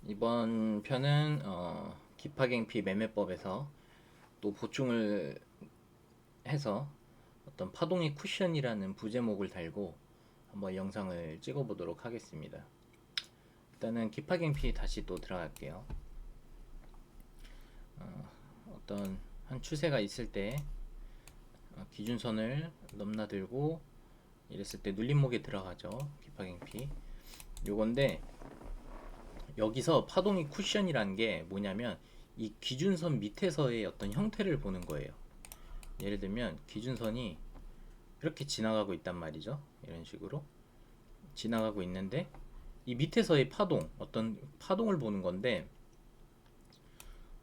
이번 편은 기파갱피 매매법에서 또 보충을 해서 어떤 파동의 쿠션이라는 부제목을 달고 한번 영상을 찍어 보도록 하겠습니다. 일단은 기파갱피 다시 또 들어갈게요. 어떤 한 추세가 있을 때 기준선을 넘나들고 이랬을 때 눌림목에 들어가죠. 기파갱피 요건데, 여기서 파동의 쿠션이란 게 뭐냐면 이 기준선 밑에서의 어떤 형태를 보는 거예요. 예를 들면 기준선이 이렇게 지나가고 있단 말이죠. 이런 식으로 지나가고 있는데 이 밑에서의 파동, 어떤 파동을 보는 건데,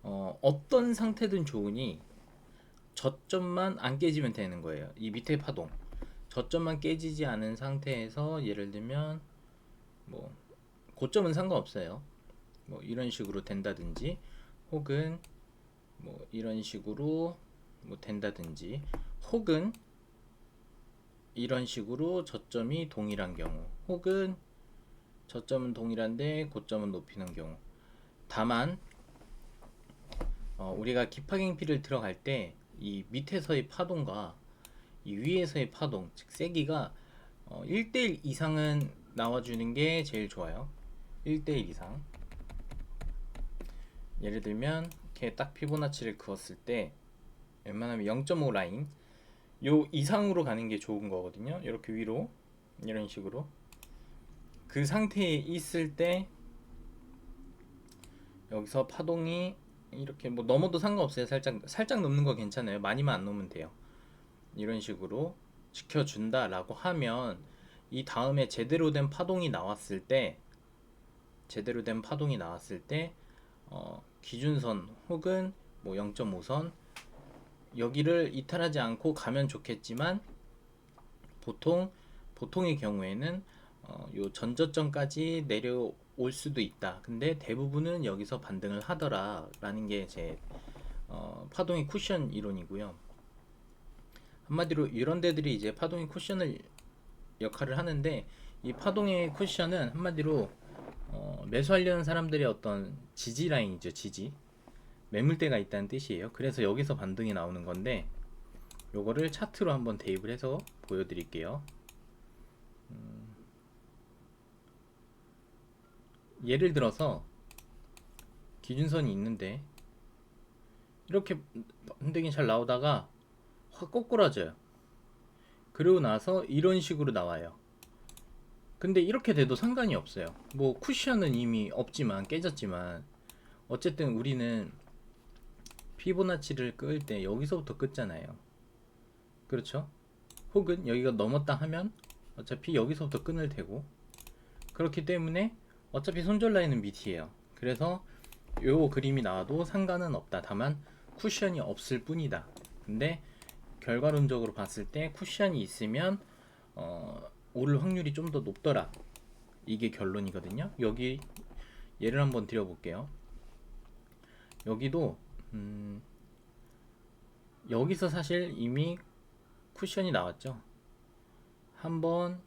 어떤 상태든 좋으니 저점만 안 깨지면 되는 거예요. 이 밑에 파동 저점만 깨지지 않은 상태에서 예를 들면 뭐 고점은 상관없어요. 뭐 이런 식으로 된다든지, 혹은 뭐 이런 식으로 뭐 된다든지, 혹은 이런 식으로 저점이 동일한 경우, 혹은 저점은 동일한데 고점은 높이는 경우. 다만 우리가 기파갱피를 들어갈 때 이 밑에서의 파동과 이 위에서의 파동, 즉 세기가 1대1 이상은 나와주는 게 제일 좋아요. 1대1 이상. 예를 들면 이렇게 딱 피보나치를 그었을 때 웬만하면 0.5 라인 요 이상으로 가는 게 좋은 거거든요. 이렇게 위로 이런 식으로 그 상태에 있을 때 여기서 파동이 이렇게 뭐 넘어도 상관없어요. 살짝 넘는 거 괜찮아요. 많이만 안 넘으면 돼요. 이런 식으로 지켜준다라고 하면, 이 다음에 제대로 된 파동이 나왔을 때 기준선 혹은 뭐 0.5선 여기를 이탈하지 않고 가면 좋겠지만, 보통의 경우에는 요 전저점까지 내려올 수도 있다. 근데 대부분은 여기서 반등을 하더라라는 게 제 파동의 쿠션 이론이고요. 한마디로 이런 데들이 이제 파동의 쿠션을 역할을 하는데, 이 파동의 쿠션은 한마디로 매수하려는 사람들의 어떤 지지 라인이죠. 지지 매물대가 있다는 뜻이에요. 그래서 여기서 반등이 나오는 건데, 요거를 차트로 한번 대입을 해서 보여드릴게요. 예를 들어서 기준선이 있는데 이렇게 반등이 잘 나오다가 확 꼬꾸라져요. 그리고 나서 이런 식으로 나와요. 근데 이렇게 돼도 상관이 없어요. 뭐 쿠션은 이미 없지만, 깨졌지만, 어쨌든 우리는 피보나치를 끌 때 여기서부터 끊잖아요. 그렇죠? 혹은 여기가 넘었다 하면 어차피 여기서부터 끊을 테고, 그렇기 때문에 어차피 손절 라인은 밑이에요. 그래서 요 그림이 나와도 상관은 없다. 다만 쿠션이 없을 뿐이다. 근데 결과론적으로 봤을 때 쿠션이 있으면 오를 확률이 좀 더 높더라. 이게 결론이거든요. 여기 예를 한번 드려볼게요. 여기도 여기서 사실 이미 쿠션이 나왔죠. 한번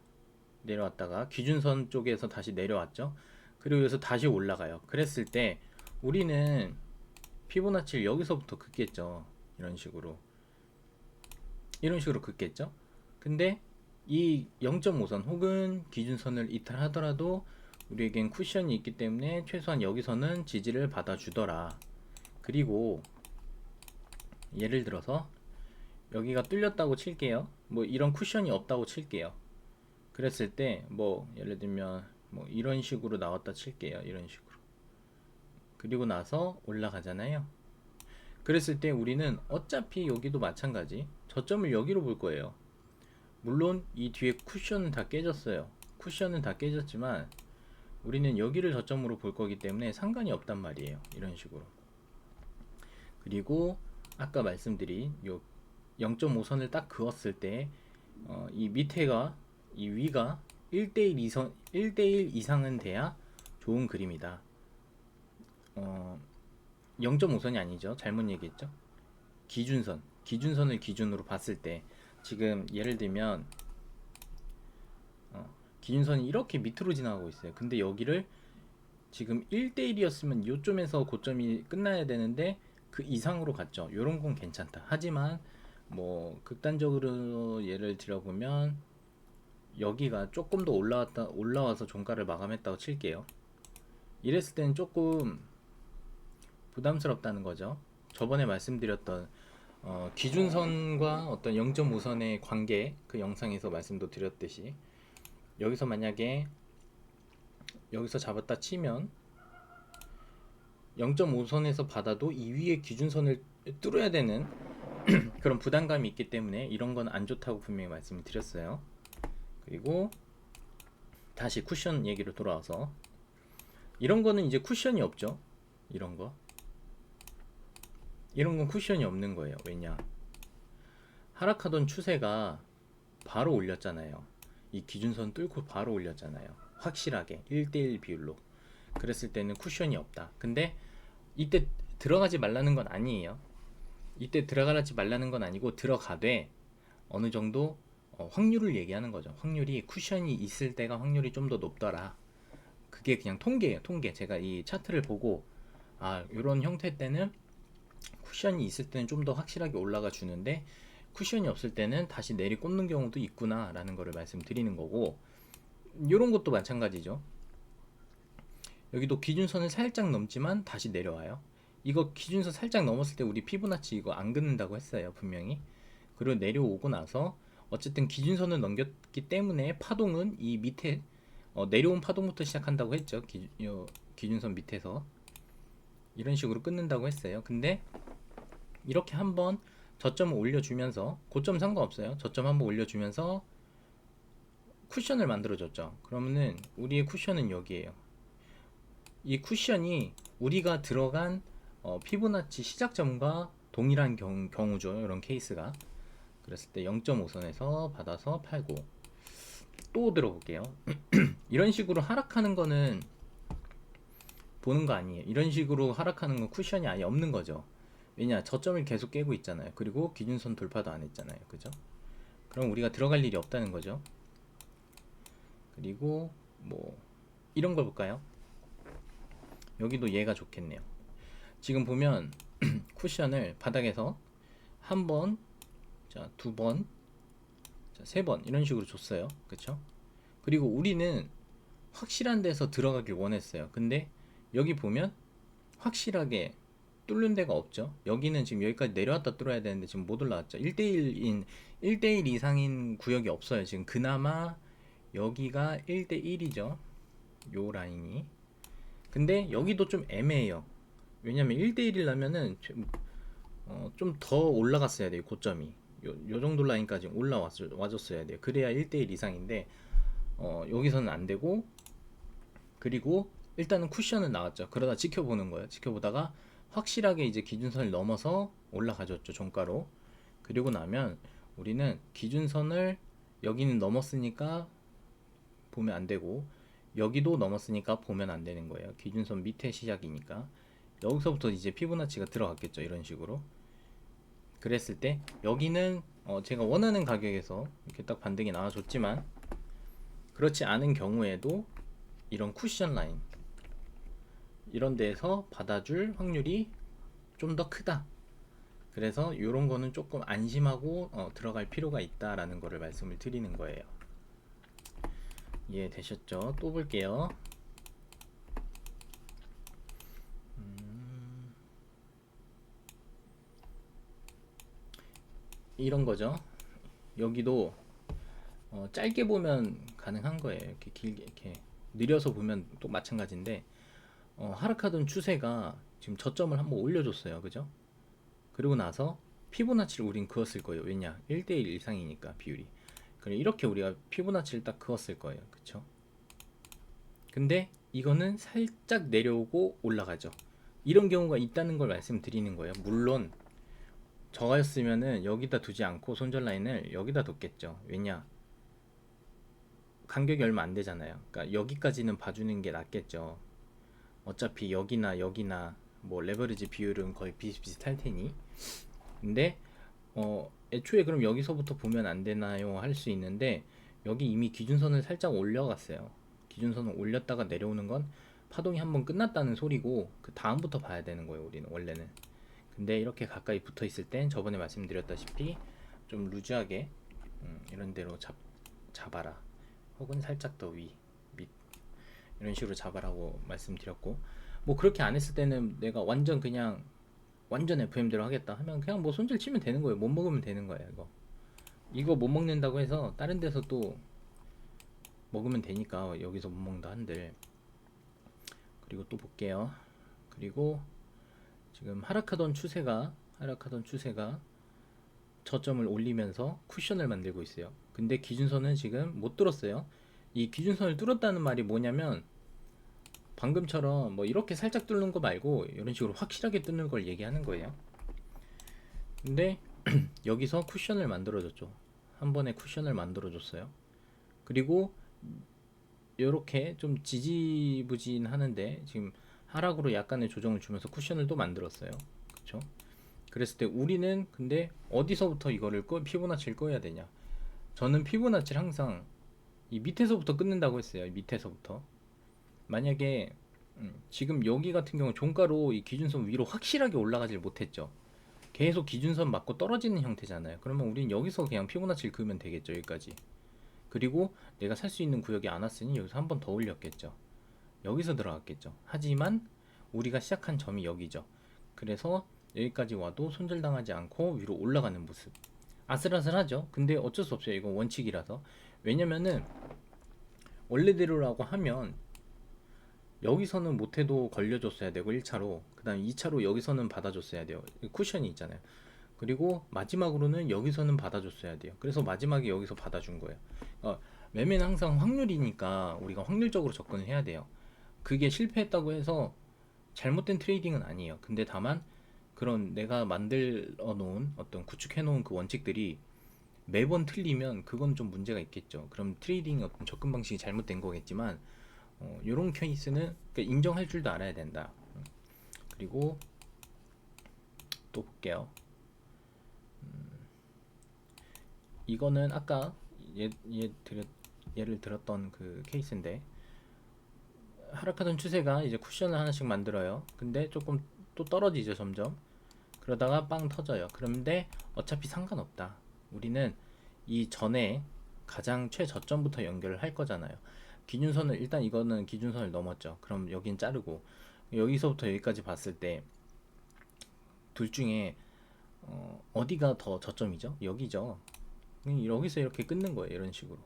내려왔다가 기준선 쪽에서 다시 내려왔죠. 그리고 여기서 다시 올라가요. 그랬을 때 우리는 피보나치를 여기서부터 긋겠죠. 이런 식으로 긋겠죠. 근데 이 0.5선 혹은 기준선을 이탈하더라도 우리에겐 쿠션이 있기 때문에 최소한 여기서는 지지를 받아주더라. 그리고 예를 들어서 여기가 뚫렸다고 칠게요. 뭐 이런 쿠션이 없다고 칠게요. 그랬을 때 뭐 예를 들면 뭐 이런 식으로 나왔다 칠게요. 이런 식으로. 그리고 나서 올라가잖아요. 그랬을 때 우리는 어차피 여기도 마찬가지 저점을 여기로 볼 거예요. 물론 이 뒤에 쿠션은 다 깨졌어요. 쿠션은 다 깨졌지만 우리는 여기를 저점으로 볼 거기 때문에 상관이 없단 말이에요. 이런 식으로. 그리고 아까 말씀드린 요 0.5선을 딱 그었을 때 이 밑에가 이 위가 1대1 이상은 돼야 좋은 그림이다. 0.5선이 아니죠. 잘못 얘기했죠. 기준선을 기준으로 봤을 때 지금 예를 들면 기준선이 이렇게 밑으로 지나가고 있어요. 근데 여기를 지금 1대1이었으면 요점에서 고점이 끝나야 되는데 그 이상으로 갔죠. 요런 건 괜찮다. 하지만 뭐 극단적으로 예를 들어보면 여기가 조금 더 올라와서 종가를 마감했다고 칠게요. 이랬을 때는 조금 부담스럽다는 거죠. 저번에 말씀드렸던 기준선과 어떤 0.5선의 관계, 그 영상에서 말씀도 드렸듯이 여기서 만약에 여기서 잡았다 치면 0.5선에서 받아도 이 위에 기준선을 뚫어야 되는 그런 부담감이 있기 때문에 이런 건 안 좋다고 분명히 말씀을 드렸어요. 그리고 다시 쿠션 얘기로 돌아와서 이런 거는 이제 쿠션이 없죠. 이런 건 쿠션이 없는 거예요. 왜냐? 하락하던 추세가 바로 올렸잖아요. 이 기준선 뚫고 바로 올렸잖아요. 확실하게 1대1 비율로. 그랬을 때는 쿠션이 없다. 근데 이때 들어가지 말라는 건 아니에요. 이때 들어가지 말라는 건 아니고 들어가되 어느 정도 확률을 얘기하는 거죠. 확률이 쿠션이 있을 때가 확률이 좀 더 높더라. 그게 그냥 통계예요. 통계. 제가 이 차트를 보고 이런 형태 때는 쿠션이 있을 때는 좀 더 확실하게 올라가 주는데 쿠션이 없을 때는 다시 내리꽂는 경우도 있구나 라는 거를 말씀드리는 거고, 이런 것도 마찬가지죠. 여기도 기준선을 살짝 넘지만 다시 내려와요. 이거 기준선 살짝 넘었을 때 우리 피보나치 이거 안 긋는다고 했어요, 분명히. 그리고 내려오고 나서 어쨌든 기준선을 넘겼기 때문에 파동은 이 밑에 내려온 파동부터 시작한다고 했죠. 기준선 밑에서 이런 식으로 끊는다고 했어요. 근데 이렇게 한번 저점을 올려주면서, 고점 상관없어요, 저점 한번 올려주면서 쿠션을 만들어줬죠. 그러면은 우리의 쿠션은 여기에요. 이 쿠션이 우리가 들어간 피보나치 시작점과 동일한 경우죠. 이런 케이스가. 그랬을 때 0.5선에서 받아서 팔고 또 들어볼게요. 이런 식으로 하락하는 거는 보는 거 아니에요. 이런 식으로 하락하는 건 쿠션이 아예 없는 거죠. 왜냐? 저점을 계속 깨고 있잖아요. 그리고 기준선 돌파도 안 했잖아요. 그죠? 그럼 우리가 들어갈 일이 없다는 거죠. 그리고 뭐 이런 걸 볼까요? 여기도 얘가 좋겠네요. 지금 보면 쿠션을 바닥에서 한 번, 자, 두 번, 자, 세 번 이런 식으로 줬어요. 그쵸? 그리고 우리는 확실한 데서 들어가길 원했어요. 근데 여기 보면 확실하게 뚫는 데가 없죠. 여기는 지금 여기까지 내려왔다 뚫어야 되는데 지금 못 올라왔죠. 1대1 이상인 구역이 없어요. 지금 그나마 여기가 1대1이죠. 요 라인이. 근데 여기도 좀 애매해요. 왜냐면 1대1이라면은 좀 더 올라갔어야 돼요. 고점이 요 정도 라인까지 와줬어야 돼요. 그래야 1대1 이상인데 여기서는 안 되고, 그리고 일단은 쿠션은 나왔죠. 그러다 지켜보는 거예요. 지켜보다가 확실하게 이제 기준선을 넘어서 올라가줬죠, 종가로. 그리고 나면 우리는 기준선을 여기는 넘었으니까 보면 안 되고, 여기도 넘었으니까 보면 안 되는 거예요. 기준선 밑에 시작이니까. 여기서부터 이제 피보나치가 들어갔겠죠, 이런 식으로. 그랬을 때 여기는 제가 원하는 가격에서 이렇게 딱 반등이 나와줬지만, 그렇지 않은 경우에도 이런 쿠션 라인 이런 데에서 받아줄 확률이 좀 더 크다. 그래서 이런 거는 조금 안심하고 들어갈 필요가 있다라는 거를 말씀을 드리는 거예요. 이해되셨죠? 또 볼게요. 이런 거죠. 여기도 짧게 보면 가능한 거예요. 이렇게 길게, 이렇게 느려서 보면 또 마찬가지인데, 하락하던 추세가 지금 저점을 한번 올려줬어요. 그죠? 그리고 나서 피보나치를 우린 그었을 거예요. 왜냐? 1대1 이상이니까 비율이. 그래, 이렇게 우리가 피보나치를 딱 그었을 거예요. 그쵸? 근데 이거는 살짝 내려오고 올라가죠. 이런 경우가 있다는 걸 말씀드리는 거예요. 물론 저였으면은 여기다 두지 않고 손절 라인을 여기다 뒀겠죠. 왜냐? 간격이 얼마 안 되잖아요. 그러니까 여기까지는 봐주는 게 낫겠죠. 어차피 여기나 뭐 레버리지 비율은 거의 비슷비슷할 테니. 근데 애초에 그럼 여기서부터 보면 안 되나요? 할 수 있는데 여기 이미 기준선을 살짝 올려갔어요. 기준선을 올렸다가 내려오는 건 파동이 한번 끝났다는 소리고 그 다음부터 봐야 되는 거예요 우리는 원래는. 근데 이렇게 가까이 붙어 있을 땐 저번에 말씀드렸다시피 좀 루즈하게 이런 대로 잡아라, 혹은 살짝 더 위, 밑, 이런 식으로 잡아라고 말씀드렸고, 뭐 그렇게 안 했을 때는 내가 완전 그냥 완전 FM대로 하겠다 하면 그냥 뭐 손절 치면 되는 거예요. 못 먹으면 되는 거예요. 이거 못 먹는다고 해서 다른 데서 또 먹으면 되니까 여기서 못 먹는다 한들. 그리고 또 볼게요. 그리고 지금 하락하던 추세가 저점을 올리면서 쿠션을 만들고 있어요. 근데 기준선은 지금 못 뚫었어요. 이 기준선을 뚫었다는 말이 뭐냐면 방금처럼 뭐 이렇게 살짝 뚫는 거 말고 이런 식으로 확실하게 뚫는 걸 얘기하는 거예요. 근데 여기서 쿠션을 만들어줬죠. 한 번에 쿠션을 만들어줬어요. 그리고 이렇게 좀 지지부진하는데 지금 하락으로 약간의 조정을 주면서 쿠션을 또 만들었어요. 그쵸? 그랬을 때 우리는 근데 어디서부터 이거를 피보나치를 꺼야 되냐? 저는 피보나치를 항상 이 밑에서부터 끊는다고 했어요. 밑에서부터. 만약에 지금 여기 같은 경우 종가로 이 기준선 위로 확실하게 올라가질 못했죠. 계속 기준선 맞고 떨어지는 형태잖아요. 그러면 우린 여기서 그냥 피보나치를 그으면 되겠죠. 여기까지. 그리고 내가 살 수 있는 구역이 안 왔으니 여기서 한 번 더 올렸겠죠. 여기서 들어갔겠죠. 하지만 우리가 시작한 점이 여기죠. 그래서 여기까지 와도 손절당하지 않고 위로 올라가는 모습. 아슬아슬하죠. 근데 어쩔 수 없어요. 이건 원칙이라서. 왜냐면은 원래대로라고 하면 여기서는 못해도 걸려줬어야 되고 1차로, 그 다음 2차로 여기서는 받아줬어야 돼요. 쿠션이 있잖아요. 그리고 마지막으로는 여기서는 받아줬어야 돼요. 그래서 마지막에 여기서 받아준 거예요. 매매는 항상 확률이니까 우리가 확률적으로 접근을 해야 돼요. 그게 실패했다고 해서 잘못된 트레이딩은 아니에요. 근데 다만 그런 내가 만들어 놓은 어떤 구축해 놓은 그 원칙들이 매번 틀리면 그건 좀 문제가 있겠죠. 그럼 트레이딩 어떤 접근 방식이 잘못된 거겠지만 요런 케이스는 그러니까 인정할 줄도 알아야 된다. 그리고 또 볼게요. 이거는 아까 예를 들었던 그 케이스인데, 하락하던 추세가 이제 쿠션을 하나씩 만들어요. 근데 조금 또 떨어지죠, 점점. 그러다가 빵 터져요. 그런데 어차피 상관없다. 우리는 이 전에 가장 최저점부터 연결을 할 거잖아요. 기준선을 일단 이거는 기준선을 넘었죠. 그럼 여긴 자르고 여기서부터 여기까지 봤을 때 둘 중에 어디가 더 저점이죠? 여기죠. 여기서 이렇게 끊는 거예요. 이런 식으로.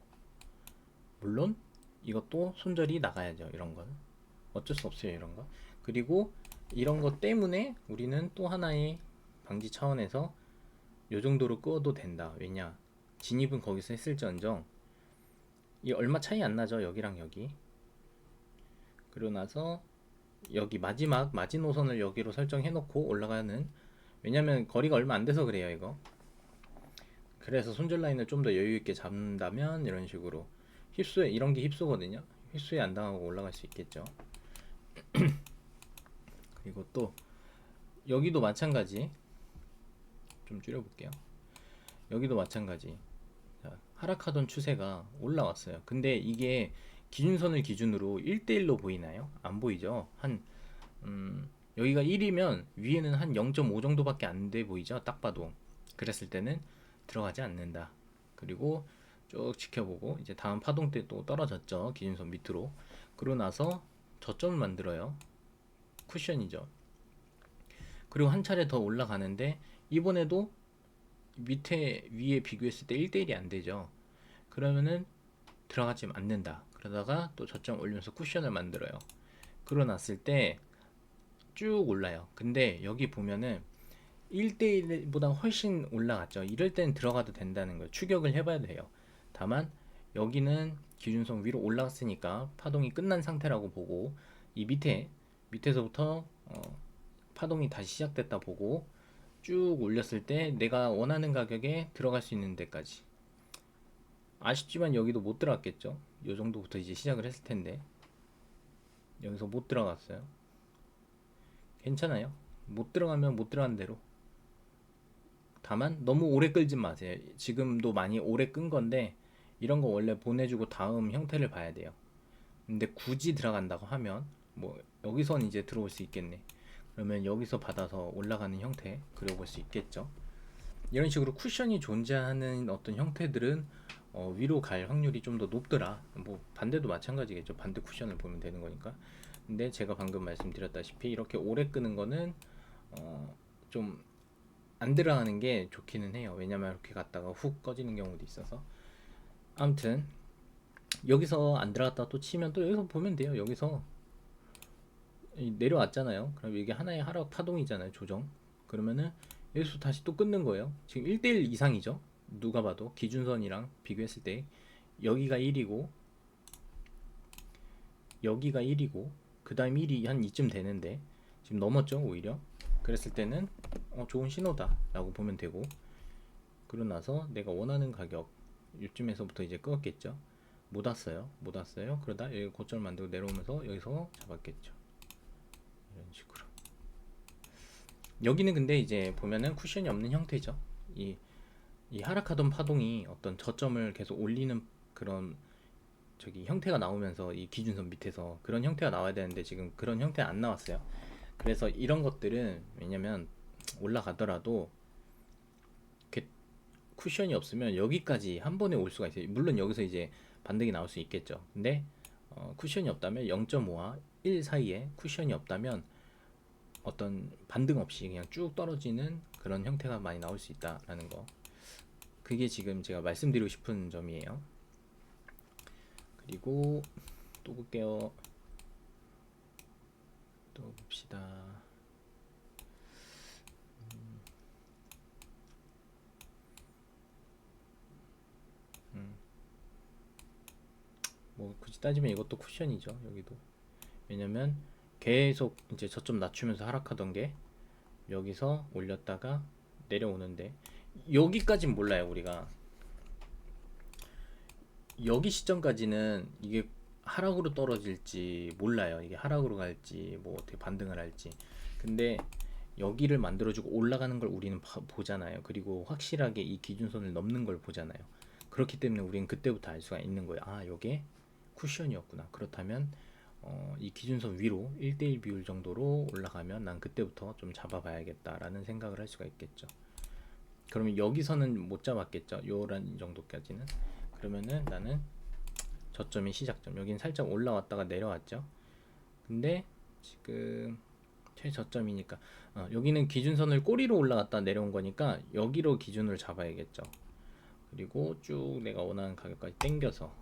물론 이것도 손절이 나가야죠. 이런 건 어쩔 수 없어요. 이런 거. 그리고 이런 것 때문에 우리는 또 하나의 방지 차원에서 요 정도로 끄어도 된다. 왜냐? 진입은 거기서 했을지언정 이 얼마 차이 안 나죠. 여기랑 여기. 그러고 나서 여기 마지막 마지노선을 여기로 설정해 놓고 올라가는, 왜냐면 거리가 얼마 안 돼서 그래요. 이거. 그래서 손절 라인을 좀 더 여유 있게 잡는다면 이런 식으로 휩수에, 이런 게 휩수거든요. 휩수에 안 당하고 올라갈 수 있겠죠. 그리고 또 여기도 마찬가지. 좀 줄여볼게요. 여기도 마찬가지. 자, 하락하던 추세가 올라왔어요. 근데 이게 기준선을 기준으로 1대1로 보이나요? 안 보이죠? 여기가 1이면 위에는 한 0.5 정도밖에 안 돼 보이죠? 딱 봐도. 그랬을 때는 들어가지 않는다. 그리고 쭉 지켜보고 이제 다음 파동 때 또 떨어졌죠. 기준선 밑으로. 그러고 나서 저점을 만들어요. 쿠션이죠. 그리고 한 차례 더 올라가는데 이번에도 밑에 위에 비교했을 때 1대1이 안 되죠. 그러면은 들어가지 않는다. 그러다가 또 저점 올리면서 쿠션을 만들어요. 그러고 났을 때 쭉 올라요. 근데 여기 보면은 1대1보다 훨씬 올라갔죠. 이럴 땐 들어가도 된다는 거예요. 추격을 해봐야 돼요. 다만 여기는 기준선 위로 올라갔으니까 파동이 끝난 상태라고 보고, 이 밑에서부터 파동이 다시 시작됐다 보고 쭉 올렸을 때 내가 원하는 가격에 들어갈 수 있는 데까지. 아쉽지만 여기도 못 들어갔겠죠. 요 정도부터 이제 시작을 했을 텐데 여기서 못 들어갔어요. 괜찮아요. 못 들어가면 못 들어간 대로. 다만 너무 오래 끌지 마세요. 지금도 많이 오래 끈 건데 이런 거 원래 보내주고 다음 형태를 봐야 돼요. 근데 굳이 들어간다고 하면 뭐 여기선 이제 들어올 수 있겠네. 그러면 여기서 받아서 올라가는 형태 그려볼 수 있겠죠. 이런 식으로 쿠션이 존재하는 어떤 형태들은 위로 갈 확률이 좀 더 높더라. 뭐 반대도 마찬가지겠죠. 반대 쿠션을 보면 되는 거니까. 근데 제가 방금 말씀드렸다시피 이렇게 오래 끄는 거는 좀 안 들어가는 게 좋기는 해요. 왜냐면 이렇게 갔다가 훅 꺼지는 경우도 있어서. 아무튼 여기서 안 들어갔다 또 치면 또 여기서 보면 돼요. 여기서 내려왔잖아요. 그럼 이게 하나의 하락 파동이잖아요. 조정. 그러면은 여기서 다시 또 끊는 거예요. 지금 1대1 이상이죠. 누가 봐도 기준선이랑 비교했을 때 여기가 1이고 여기가 1이고 그 다음 1이 한 이쯤 되는데 지금 넘었죠. 오히려 그랬을 때는 좋은 신호다 라고 보면 되고, 그러고 나서 내가 원하는 가격 이쯤에서부터 이제 끊었겠죠. 못 왔어요. 그러다 여기 고점 만들고 내려오면서 여기서 잡았겠죠. 이런 식으로. 여기는 근데 이제 보면은 쿠션이 없는 형태죠. 이 하락하던 파동이 어떤 저점을 계속 올리는 그런 형태가 나오면서 이 기준선 밑에서 그런 형태가 나와야 되는데 지금 그런 형태 안 나왔어요. 그래서 이런 것들은 왜냐면 올라가더라도 이렇게 쿠션이 없으면 여기까지 한 번에 올 수가 있어요. 물론 여기서 이제 반등이 나올 수 있겠죠. 근데 쿠션이 없다면 0.5와 1 사이에 쿠션이 없다면 어떤 반등 없이 그냥 쭉 떨어지는 그런 형태가 많이 나올 수 있다라는 거. 그게 지금 제가 말씀드리고 싶은 점이에요. 그리고 또 볼게요. 또 봅시다. 뭐 굳이 따지면 이것도 쿠션이죠. 여기도. 왜냐면 계속 이제 저점 낮추면서 하락하던 게 여기서 올렸다가 내려오는데 여기까진 몰라요. 우리가 여기 시점까지는 이게 하락으로 떨어질지 몰라요. 이게 하락으로 갈지 뭐 어떻게 반등을 할지. 근데 여기를 만들어주고 올라가는 걸 우리는 보잖아요. 그리고 확실하게 이 기준선을 넘는 걸 보잖아요. 그렇기 때문에 우리는 그때부터 알 수가 있는 거예요. 아, 요게 쿠션이었구나. 그렇다면 이 기준선 위로 1대1 비율 정도로 올라가면 난 그때부터 좀 잡아봐야겠다라는 생각을 할 수가 있겠죠. 그러면 여기서는 못 잡았겠죠. 요란 정도까지는. 그러면은 나는 저점이 시작점. 여기는 살짝 올라왔다가 내려왔죠. 근데 지금 최저점이니까 여기는 기준선을 꼬리로 올라갔다 내려온 거니까 여기로 기준을 잡아야겠죠. 그리고 쭉 내가 원하는 가격까지 당겨서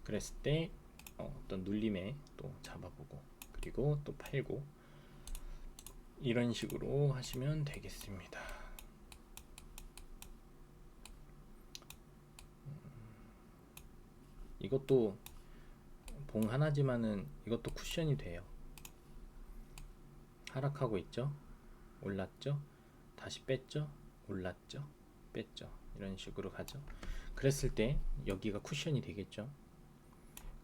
그랬을 때 어떤 눌림에 또 잡아보고 그리고 또 팔고 이런 식으로 하시면 되겠습니다. 이것도 봉 하나지만은 이것도 쿠션이 돼요. 하락하고 있죠. 올랐죠. 다시 뺐죠. 올랐죠. 뺐죠. 이런 식으로 가죠. 그랬을 때 여기가 쿠션이 되겠죠.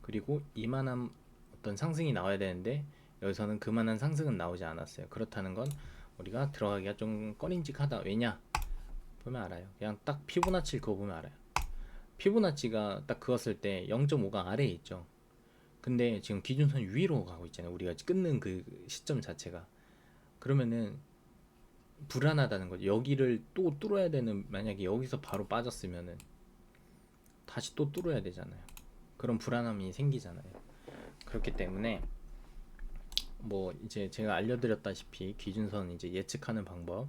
그리고 이만한 어떤 상승이 나와야 되는데 여기서는 그만한 상승은 나오지 않았어요. 그렇다는 건 우리가 들어가기가 좀 꺼림직하다. 왜냐? 보면 알아요. 그냥 딱 피보나치를 그거 보면 알아요. 피보나치가 딱 그었을 때 0.5가 아래에 있죠. 근데 지금 기준선 위로 가고 있잖아요. 우리가 끊는 그 시점 자체가. 그러면은 불안하다는 거죠. 여기를 또 뚫어야 되는, 만약에 여기서 바로 빠졌으면은 다시 또 뚫어야 되잖아요. 그런 불안함이 생기잖아요. 그렇기 때문에 뭐 이제 제가 알려드렸다시피 기준선 이제 예측하는 방법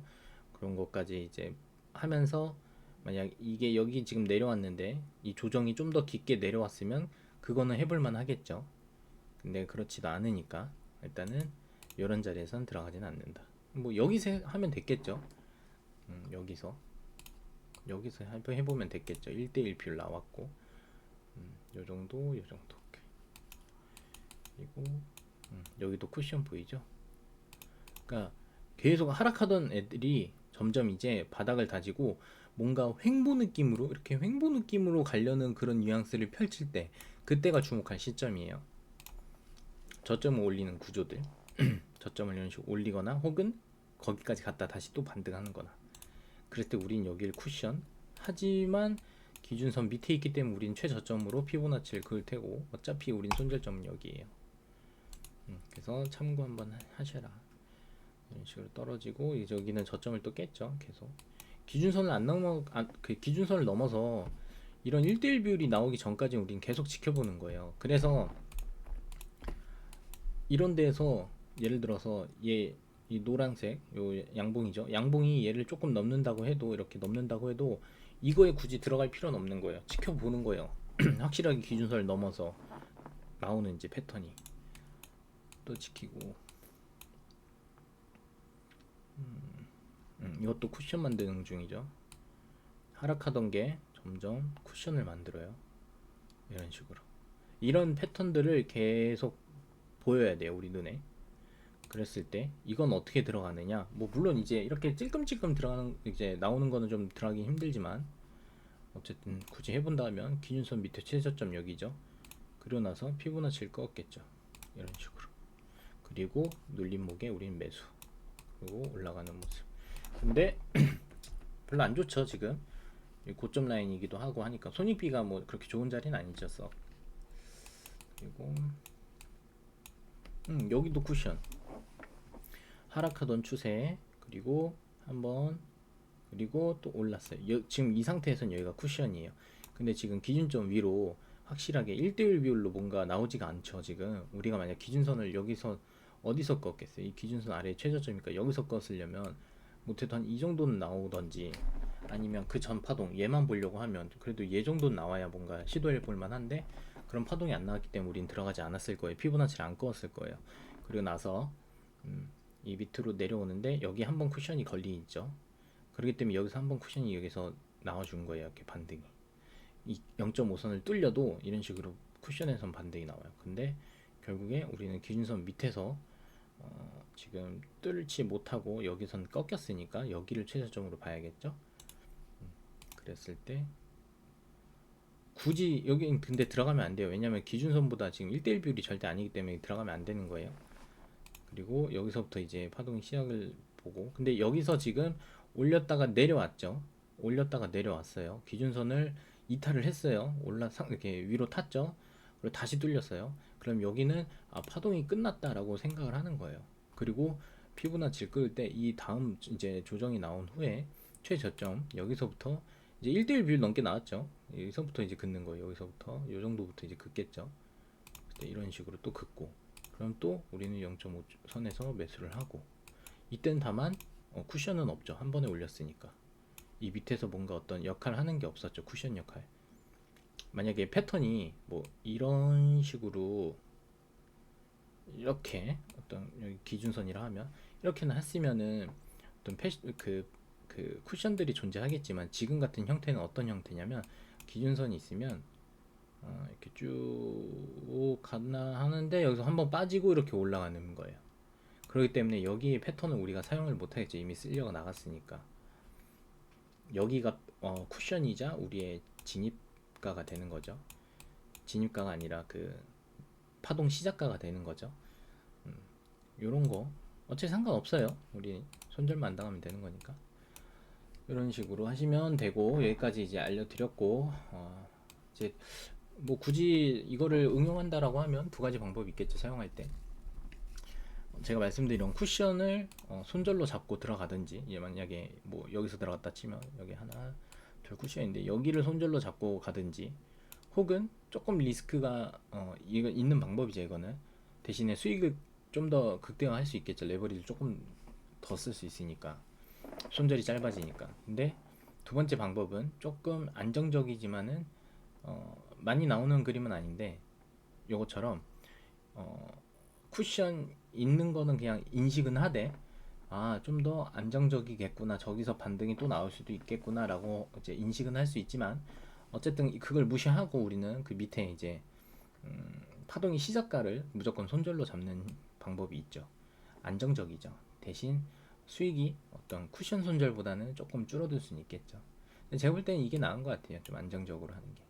그런 것까지 이제 하면서 만약 이게 여기 지금 내려왔는데 이 조정이 좀 더 깊게 내려왔으면 그거는 해볼만 하겠죠. 근데 그렇지도 않으니까 일단은 이런 자리에선 들어가지는 않는다. 뭐 여기서 하면 됐겠죠. 여기서 해보면 됐겠죠. 1대1 비율 나왔고 요정도 그리고 여기도 쿠션 보이죠. 그러니까 계속 하락하던 애들이 점점 이제 바닥을 다지고 뭔가 횡보 느낌으로 이렇게 횡보 느낌으로 가려는 그런 뉘앙스를 펼칠 때 그때가 주목할 시점이에요. 저점을 올리는 구조들 저점을 이런 식으로 올리거나 혹은 거기까지 갔다 다시 또 반등하는 거나 그럴 때 우린 여기를 쿠션 하지만 기준선 밑에 있기 때문에 우린 최저점으로 피보나치를 그을 테고 어차피 우린 손절점은 여기에요. 그래서 참고 한번 하셔라. 이런 식으로 떨어지고 이제 여기는 저점을 또 깼죠. 계속 기준선을 안 넘어 그 기준선을 넘어서 이런 1대1 비율이 나오기 전까지 우린 계속 지켜보는 거예요. 그래서 이런 데에서 예를 들어서 얘 이 노란색 요 양봉이죠. 양봉이 얘를 조금 넘는다고 해도 이렇게 넘는다고 해도 이거에 굳이 들어갈 필요는 없는 거예요. 지켜보는 거예요. 확실하게 기준선을 넘어서 나오는지 패턴이 또 지키고 이것도 쿠션 만드는 중이죠. 하락하던 게 점점 쿠션을 만들어요. 이런 식으로 이런 패턴들을 계속 보여야 돼요 우리 눈에. 그랬을 때 이건 어떻게 들어가느냐, 뭐 물론 이제 이렇게 찔끔찔끔 들어가는 이제 나오는 거는 좀 들어가기 힘들지만 어쨌든 굳이 해본다면 기준선 밑에 최저점 여기죠. 그리고 나서 피보나치를 꺾었겠죠. 이런 식으로. 그리고 눌림목에 우린 매수. 그리고 올라가는 모습. 근데 별로 안 좋죠 지금. 고점 라인이기도 하고 하니까 손익비가 뭐 그렇게 좋은 자리는 아니죠. 그리고 여기도 쿠션. 하락하던 추세. 그리고 한번 그리고 또 올랐어요. 지금 이 상태에서는 여기가 쿠션이에요. 근데 지금 기준점 위로 확실하게 1대1 비율로 뭔가 나오지가 않죠. 지금 우리가 만약 기준선을 여기서 어디서 꺾겠어요. 이 기준선 아래 최저점이니까 여기서 꺾으려면 못해도 한 이 정도는 나오던지 아니면 그 전 파동 얘만 보려고 하면 그래도 얘 정도는 나와야 뭔가 시도해 볼 만한데 그런 파동이 안 나왔기 때문에 우린 들어가지 않았을 거예요. 피보나치를 안 꺾었을 거예요. 그리고 나서 이 밑으로 내려오는데 여기 한번 쿠션이 걸리죠. 그렇기 때문에 여기서 한번 쿠션이 여기서 나와준 거예요. 이렇게 반등이 이 0.5선을 뚫려도 이런 식으로 쿠션에선 반등이 나와요. 근데 결국에 우리는 기준선 밑에서 지금 뚫지 못하고 여기선 꺾였으니까 여기를 최저점으로 봐야겠죠. 그랬을 때 굳이 여기 근데 들어가면 안 돼요. 왜냐면 기준선보다 지금 1대1 비율이 절대 아니기 때문에 들어가면 안 되는 거예요. 그리고 여기서부터 이제 파동이 시작을 보고, 근데 여기서 지금 올렸다가 내려왔죠. 올렸다가 내려왔어요. 기준선을 이탈을 했어요. 이렇게 위로 탔죠. 그리고 다시 뚫렸어요. 그럼 여기는 파동이 끝났다라고 생각을 하는 거예요. 그리고 피보나치를 끌 때 이 다음 이제 조정이 나온 후에 최저점 여기서부터 이제 1대1 비율 넘게 나왔죠. 여기서부터 이제 긋는 거예요. 여기서부터 이 정도부터 이제 긋겠죠. 이런 식으로 또 긋고, 그럼 또 우리는 0.5 선에서 매수를 하고, 이땐 다만 쿠션은 없죠. 한 번에 올렸으니까 이 밑에서 뭔가 어떤 역할 하는 게 없었죠. 쿠션 역할. 만약에 패턴이 뭐 이런 식으로 이렇게 어떤 여기 기준선이라 하면 이렇게는 했으면은 어떤 그 쿠션들이 존재하겠지만 지금 같은 형태는 어떤 형태냐면 기준선이 있으면 이렇게 쭉 가나 하는데 여기서 한번 빠지고 이렇게 올라가는 거예요. 그렇기 때문에 여기 패턴을 우리가 사용을 못하겠죠. 이미 쓸려가 나갔으니까. 여기가 쿠션이자 우리의 진입가가 되는 거죠. 진입가가 아니라 그 파동 시작가가 되는 거죠. 요런 거 어차피 상관없어요. 우리 손절만 안 당하면 되는 거니까. 이런 식으로 하시면 되고, 여기까지 이제 알려드렸고, 이제 뭐 굳이 이거를 응용한다라고 하면 두 가지 방법이 있겠죠. 사용할 때 제가 말씀드린 쿠션을 손절로 잡고 들어가든지, 만약에 뭐 여기서 들어갔다 치면 여기 하나 둘 쿠션인데 여기를 손절로 잡고 가든지, 혹은 조금 리스크가 이거 있는 방법이죠. 이거는 대신에 수익을 좀 더 극대화할 수 있겠죠. 레버리를 조금 더 쓸 수 있으니까, 손절이 짧아지니까. 근데 두 번째 방법은 조금 안정적이지만은 많이 나오는 그림은 아닌데, 요것처럼 쿠션 있는 거는 그냥 인식은 하되 좀 더 안정적이겠구나, 저기서 반등이 또 나올 수도 있겠구나 라고 이제 인식은 할 수 있지만, 어쨌든 그걸 무시하고 우리는 그 밑에 이제 파동의 시작가를 무조건 손절로 잡는 방법이 있죠. 안정적이죠. 대신 수익이 어떤 쿠션 손절보다는 조금 줄어들 수는 있겠죠. 근데 제가 볼 때는 이게 나은 것 같아요. 좀 안정적으로 하는 게.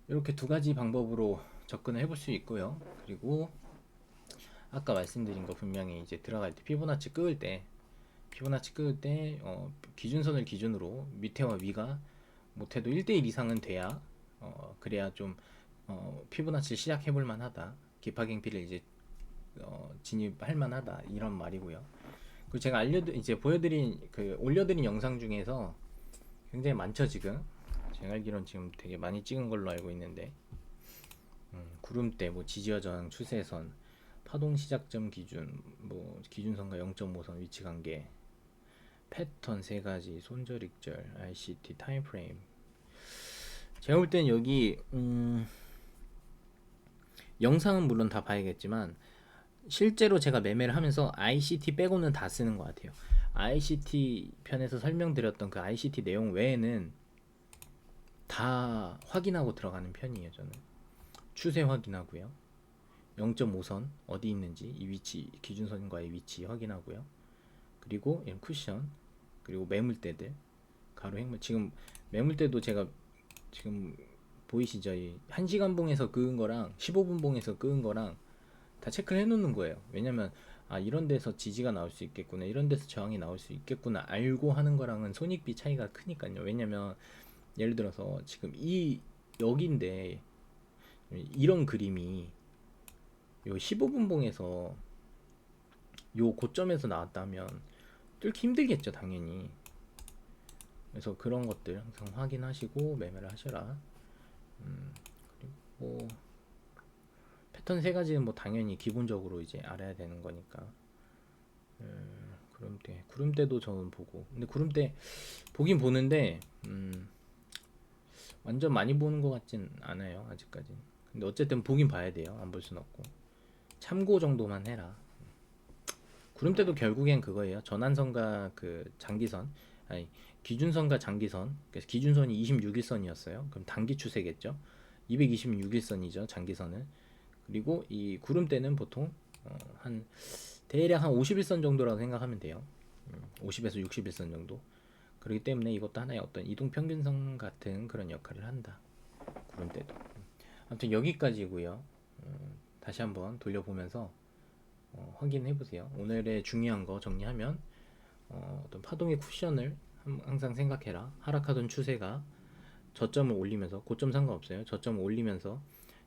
이렇게 두 가지 방법으로 접근을 해볼 수 있고요. 그리고 아까 말씀드린 거 분명히 이제 들어갈 때 피보나치 끄을 때 기준선을 기준으로 밑에와 위가 못해도 1대1 이상은 돼야 그래야 좀 피보나치 시작해볼 만하다. 기파갱피를 이제 진입할 만하다 이런 말이고요. 그리고 제가 이제 보여드린 그 올려드린 영상 중에서 굉장히 많죠 지금. 제가 알기로는 지금 되게 많이 찍은 걸로 알고 있는데 구름대, 뭐 지지와 저항, 추세선, 파동 시작점 기준, 뭐 기준선과 0.5선 위치 관계, 패턴 세 가지, 손절익절, ICT 타임프레임. 제가 볼 땐 여기 영상은 물론 다 봐야겠지만 실제로 제가 매매를 하면서 ICT 빼고는 다 쓰는 것 같아요. ICT 편에서 설명드렸던 그 ICT 내용 외에는 다 확인하고 들어가는 편이에요. 저는 추세 확인하고요, 0.5선 어디 있는지 이 위치, 기준선과의 위치 확인하고요, 그리고 쿠션, 그리고 매물대들, 가로 행물. 지금 매물대도 제가 지금 보이시죠? 이 1시간 봉에서 그은 거랑 15분 봉에서 그은 거랑 다 체크를 해놓는 거예요. 왜냐면 이런 데서 지지가 나올 수 있겠구나, 이런 데서 저항이 나올 수 있겠구나 알고 하는 거랑은 손익비 차이가 크니까요. 왜냐면 예를 들어서 지금 이 여기인데 이런 그림이 요 15분 봉에서 요 고점에서 나왔다면 뚫기 힘들겠죠 당연히. 그래서 그런 것들 항상 확인하시고 매매를 하셔라. 그리고 패턴 세 가지는 뭐 당연히 기본적으로 이제 알아야 되는 거니까. 구름대도 저는 보고, 근데 구름대 보긴 보는데 완전 많이 보는 것 같진 않아요 아직까지. 근데 어쨌든 보긴 봐야 돼요. 안 볼 순 없고 참고 정도만 해라. 구름대도 결국엔 그거예요. 전환선과 그 장기선, 아니 기준선과 장기선. 그래서 기준선이 26일선이었어요. 그럼 단기 추세겠죠. 226일선이죠 장기선은. 그리고 이 구름대는 보통 한 대략 한 50일선 정도라고 생각하면 돼요. 50에서 60일선 정도. 그렇기 때문에 이것도 하나의 어떤 이동평균선 같은 그런 역할을 한다, 구름대도. 아무튼 여기까지고요. 다시 한번 돌려보면서 확인해 보세요. 오늘의 중요한 거 정리하면 어떤 파동의 쿠션을 항상 생각해라. 하락하던 추세가 저점을 올리면서, 고점 상관없어요. 저점을 올리면서,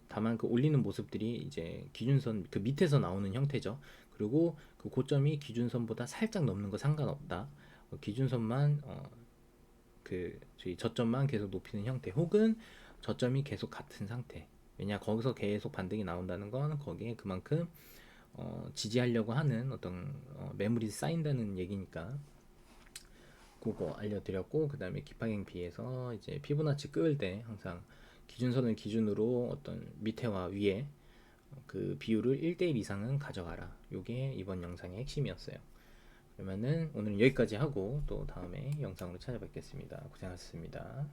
다만 그 올리는 모습들이 이제 기준선 그 밑에서 나오는 형태죠. 그리고 그 고점이 기준선보다 살짝 넘는 거 상관없다. 기준선만 그 저희 저점만 계속 높이는 형태, 혹은 저점이 계속 같은 상태. 왜냐, 거기서 계속 반등이 나온다는 건 거기에 그만큼 지지하려고 하는 어떤 매물이 쌓인다는 얘기니까. 그거 알려드렸고, 그 다음에 기파갱피에서 이제 피보나치 끄을 때 항상 기준선을 기준으로 어떤 밑에와 위에 그 비율을 1대1 이상은 가져가라. 요게 이번 영상의 핵심이었어요. 그러면은 오늘은 여기까지 하고 또 다음에 영상으로 찾아뵙겠습니다. 고생하셨습니다.